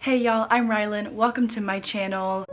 Hey y'all, I'm Rylan. Welcome to my channel.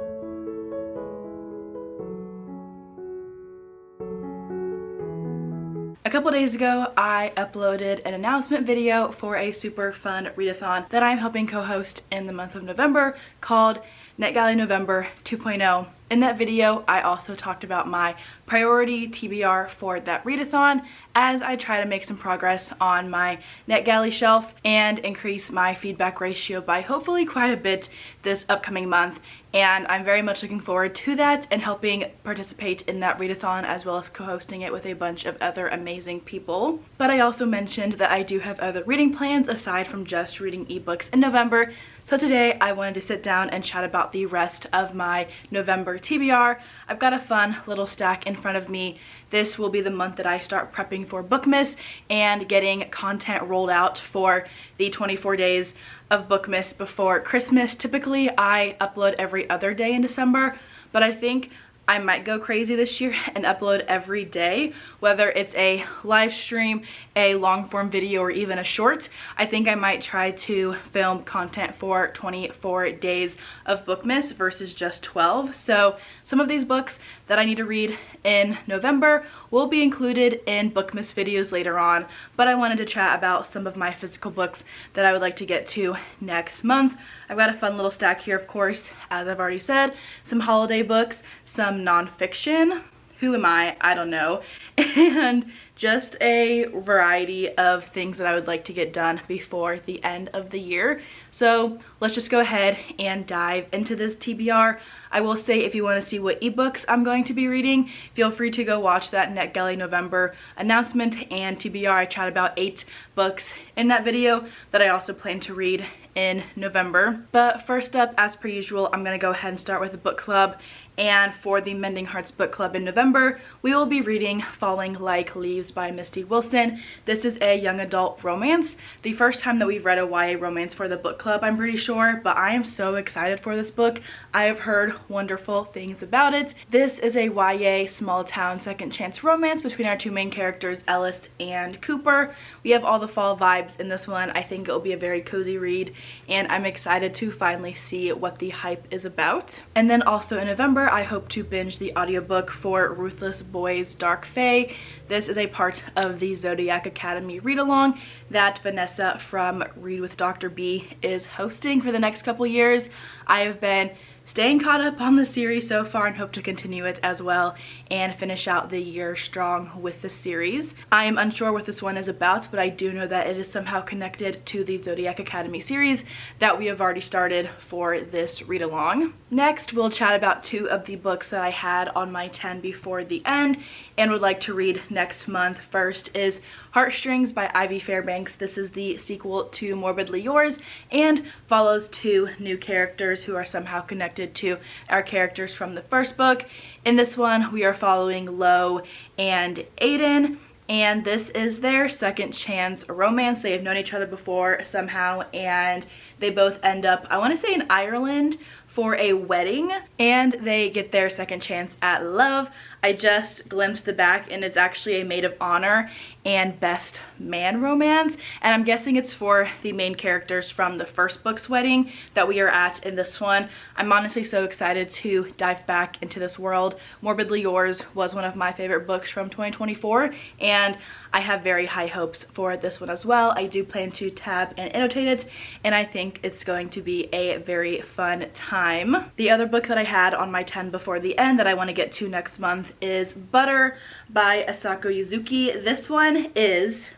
A couple days ago, I uploaded an announcement video for a super fun readathon that I'm helping co-host in the month of November called NETGALLEY NOVEMBER 2.0. In that video, I also talked about my priority TBR for that readathon as I try to make some progress on my NetGalley shelf and increase my feedback ratio by hopefully quite a bit this upcoming month. And I'm very much looking forward to that and helping participate in that readathon as well as co-hosting it with a bunch of other amazing people. But I also mentioned that I do have other reading plans aside from just reading ebooks in November. So today I wanted to sit down and chat about the rest of my November TBR. I've got a fun little stack in front of me. This will be the month that I start prepping for Bookmas and getting content rolled out for the 24 days of Bookmas before Christmas. Typically I upload every other day in December, but I think I might go crazy this year and upload every day, whether it's a live stream, a long form video, or even a short. I think I might try to film content for 24 days of Bookmas versus just 12. So some of these books that I need to read in November will be included in Bookmas videos later on, but I wanted to chat about some of my physical books that I would like to get to next month. I've got a fun little stack here, of course, as I've already said, some holiday books, some nonfiction, who am I don't know, and just a variety of things that I would like to get done before the end of the year. So let's just go ahead and dive into this TBR. I will say, if you want to see what ebooks I'm going to be reading, feel free to go watch that NETGALLEY November announcement and TBR. I chat about 8 books in that video that I also plan to read in November. But first up, as per usual, I'm going to go ahead and start with a book club. And for the Mending Hearts book club in November, we will be reading Falling Like Leaves by Misty Wilson. This is a young adult romance. The first time that we've read a YA romance for the book club, I'm pretty sure, but I am so excited for this book. I have heard wonderful things about it. This is a YA small town second chance romance between our two main characters, Ellis and Cooper. We have all the fall vibes in this one. I think it will be a very cozy read, and I'm excited to finally see what the hype is about. And then also in November, I hope to binge the audiobook for Ruthless Boys Dark Fae. This is a part of the Zodiac Academy read-along that Vanessa from Read with Dr.B is hosting for the next couple years. I have been staying caught up on the series so far and hope to continue it as well and finish out the year strong with the series. I am unsure what this one is about, but I do know that it is somehow connected to the Zodiac Academy series that we have already started for this read-along. Next, we'll chat about 2 of the books that I had on my 10 before the end and would like to read next month. First is Heartstrings by Ivy Fairbanks. This is the sequel to Morbidly Yours and follows 2 new characters who are somehow connected to our characters from the first book. In this one, we are following Lo and Aiden, and this is their second chance romance. They have known each other before somehow, and they both end up, I want to say, in Ireland for a wedding, and they get their second chance at love. I just glimpsed the back, and it's actually a maid of honor and best man romance, and I'm guessing it's for the main characters from the first book's wedding that we are at in this one. I'm honestly so excited to dive back into this world. Morbidly Yours was one of my favorite books from 2024, and I have very high hopes for this one as well. I do plan to tab and annotate it, and I think it's going to be a very fun time. The other book that I had on my 10 before the end that I want to get to next month is Butter by Asako Yuzuki. This one is,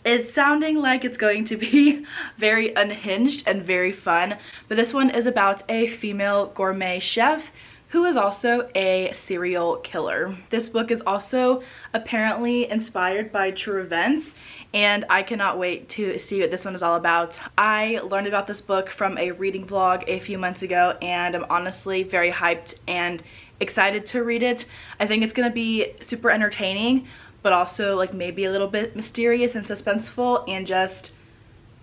it's sounding like it's going to be very unhinged and very fun, but this one is about a female gourmet chef who is also a serial killer. This book is also apparently inspired by true events, and I cannot wait to see what this one is all about. I learned about this book from a reading vlog a few months ago, and I'm honestly very hyped and excited to read it. I think it's gonna be super entertaining, but also like maybe a little bit mysterious and suspenseful and just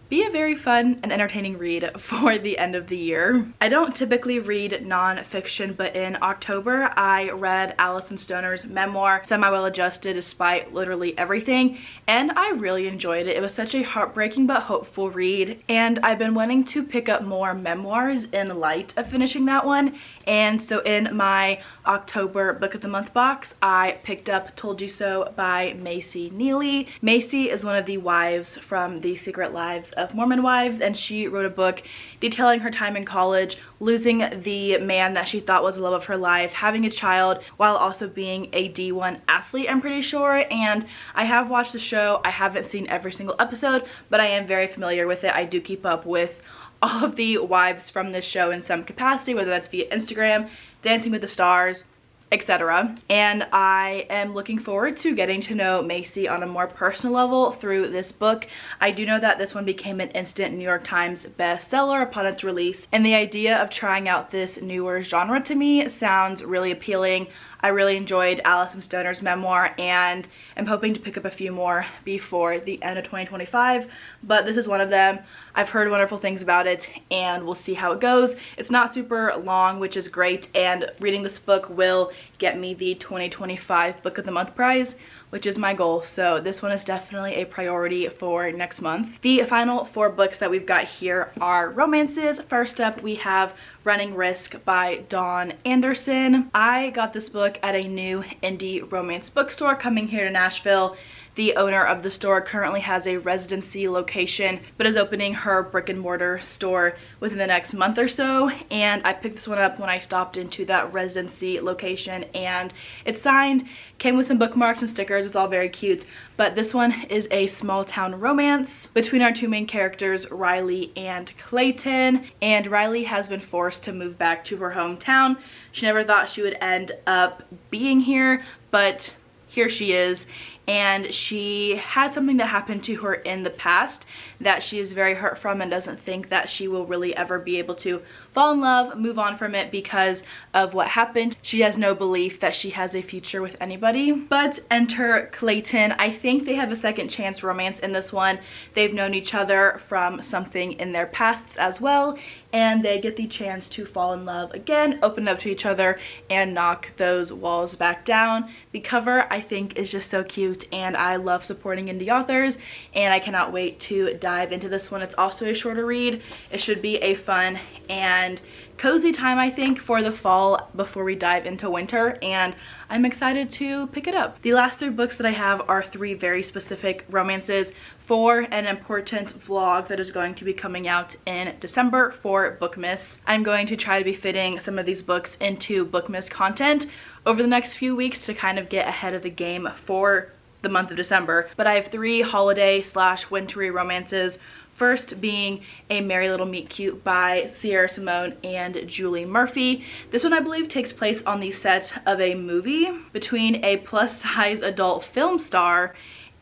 be a very fun and entertaining read for the end of the year. I don't typically read non-fiction, but in October I read Allison Stoner's memoir, Semi Well Adjusted Despite Literally Everything, and I really enjoyed it. It was such a heartbreaking but hopeful read, and I've been wanting to pick up more memoirs in light of finishing that one. And so in my October Book of the Month box, I picked up Told You So by Macy Neely. Macy is one of the wives from The Secret Lives of Mormon Wives, and she wrote a book detailing her time in college, losing the man that she thought was the love of her life, having a child, while also being a D1 athlete, I'm pretty sure. And I have watched the show. I haven't seen every single episode, but I am very familiar with it. I do keep up with all of the wives from this show in some capacity, whether that's via Instagram, Dancing with the Stars, etc. And I am looking forward to getting to know Macy on a more personal level through this book. I do know that this one became an instant New York Times bestseller upon its release, and the idea of trying out this newer genre to me sounds really appealing. I really enjoyed Allison Stoner's memoir, and I'm hoping to pick up a few more before the end of 2025, but this is one of them. I've heard wonderful things about it, and we'll see how it goes. It's not super long, which is great, and reading this book will get me the 2025 Book of the Month prize, which is my goal. So this one is definitely a priority for next month. The final 4 books that we've got here are romances. First up, we have Running Risk by Dawn Anderson. I got this book at a new indie romance bookstore coming here to Nashville. The owner of the store currently has a residency location, but is opening her brick and mortar store within the next month or so. And I picked this one up when I stopped into that residency location, and it's signed, came with some bookmarks and stickers. It's all very cute. But this one is a small town romance between our 2 main characters, Riley and Clayton. And Riley has been forced to move back to her hometown. She never thought she would end up being here, but here she is. And she had something that happened to her in the past that she is very hurt from, and doesn't think that she will really ever be able to fall in love, move on from it because of what happened. She has no belief that she has a future with anybody. But enter Clayton. I think they have a second chance romance in this one. They've known each other from something in their pasts as well, and they get the chance to fall in love again, open up to each other, and knock those walls back down. The cover, I think, is just so cute, and I love supporting indie authors, and I cannot wait to dive into this one. It's also a shorter read. It should be a fun and cozy time, I think, for the fall before we dive into winter, and I'm excited to pick it up. The last 3 books that I have are 3 very specific romances for an important vlog that is going to be coming out in December for Bookmas. I'm going to try to be fitting some of these books into Bookmas content over the next few weeks to kind of get ahead of the game for the month of December. But I have 3 holiday / wintry romances. First being A Merry Little Meet Cute by Sierra Simone and Julie Murphy. This one, I believe, takes place on the set of a movie between a plus-size adult film star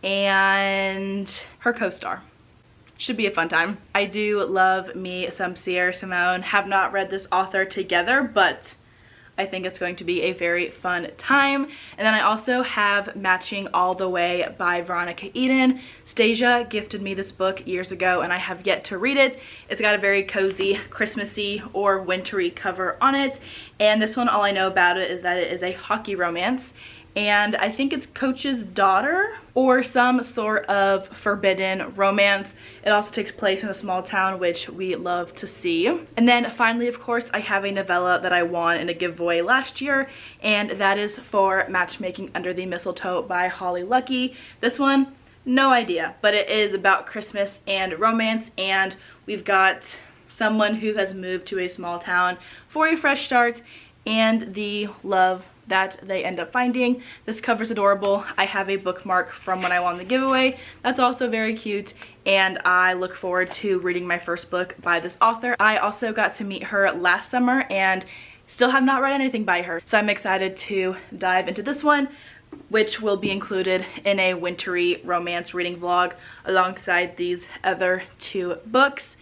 and her co-star. Should be a fun time. I do love me some Sierra Simone. Have not read this author together, but I think it's going to be a very fun time. And then I also have Matching All the Way by Veronica Eden. Stasia gifted me this book years ago, and I have yet to read it. It's got a very cozy, Christmassy or wintry cover on it. And this one, all I know about it is that it is a hockey romance. And I think it's Coach's daughter or some sort of forbidden romance. It also takes place in a small town, which we love to see. And then finally, of course, I have a novella that I won in a giveaway last year, and that is for Matchmaking Under the Mistletoe by Holly Lucky. This one, no idea, but it is about Christmas and romance, and we've got someone who has moved to a small town for a fresh start and the love that they end up finding. This cover's adorable. I have a bookmark from when I won the giveaway. That's also very cute, and I look forward to reading my first book by this author. I also got to meet her last summer and still have not read anything by her, so I'm excited to dive into this one, which will be included in a wintry romance reading vlog alongside these other 2 books.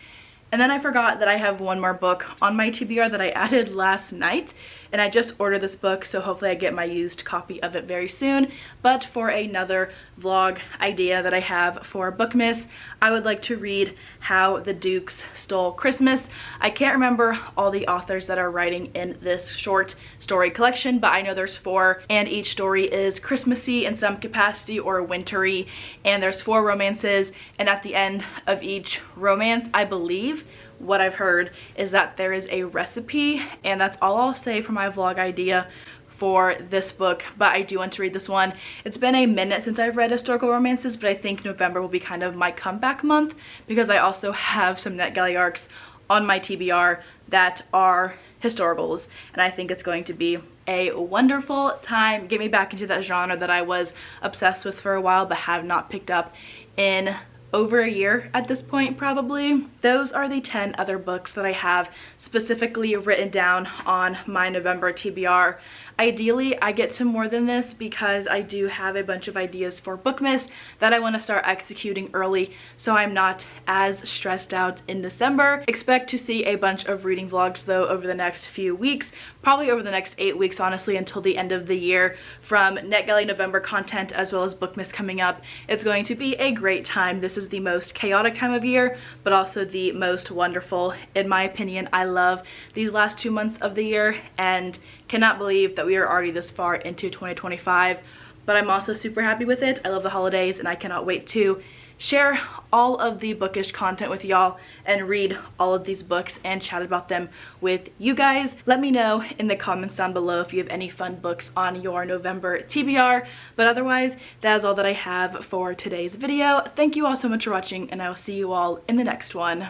And then I forgot that I have one more book on my TBR that I added last night. and I just ordered this book, so hopefully I get my used copy of it very soon. But for another vlog idea that I have for Bookmas, I would like to read How the Dukes Stole Christmas. I can't remember all the authors that are writing in this short story collection, but I know there's 4, and each story is Christmassy in some capacity or wintry, and there's 4 romances, and at the end of each romance, I believe what I've heard is that there is a recipe, and that's all I'll say for my vlog idea for this book. But I do want to read this one. It's been a minute since I've read historical romances, but I think November will be kind of my comeback month because I also have some NetGalley arcs on my TBR that are historicals, and I think it's going to be a wonderful time. Get me back into that genre that I was obsessed with for a while but have not picked up in over a year at this point, probably. Those are the 10 other books that I have specifically written down on my November TBR. Ideally, I get to more than this because I do have a bunch of ideas for Bookmas that I want to start executing early, so I'm not as stressed out in December. Expect to see a bunch of reading vlogs though over the next few weeks, probably over the next 8 weeks honestly, until the end of the year, from NetGalley November content as well as Bookmas coming up. It's going to be a great time. This is the most chaotic time of year, but also the most wonderful in my opinion. I love these last 2 months of the year and cannot believe that we are already this far into 2025, but I'm also super happy with it. I love the holidays and I cannot wait to share all of the bookish content with y'all and read all of these books and chat about them with you guys. Let me know in the comments down below if you have any fun books on your November TBR, but otherwise that is all that I have for today's video. Thank you all so much for watching, and I will see you all in the next one.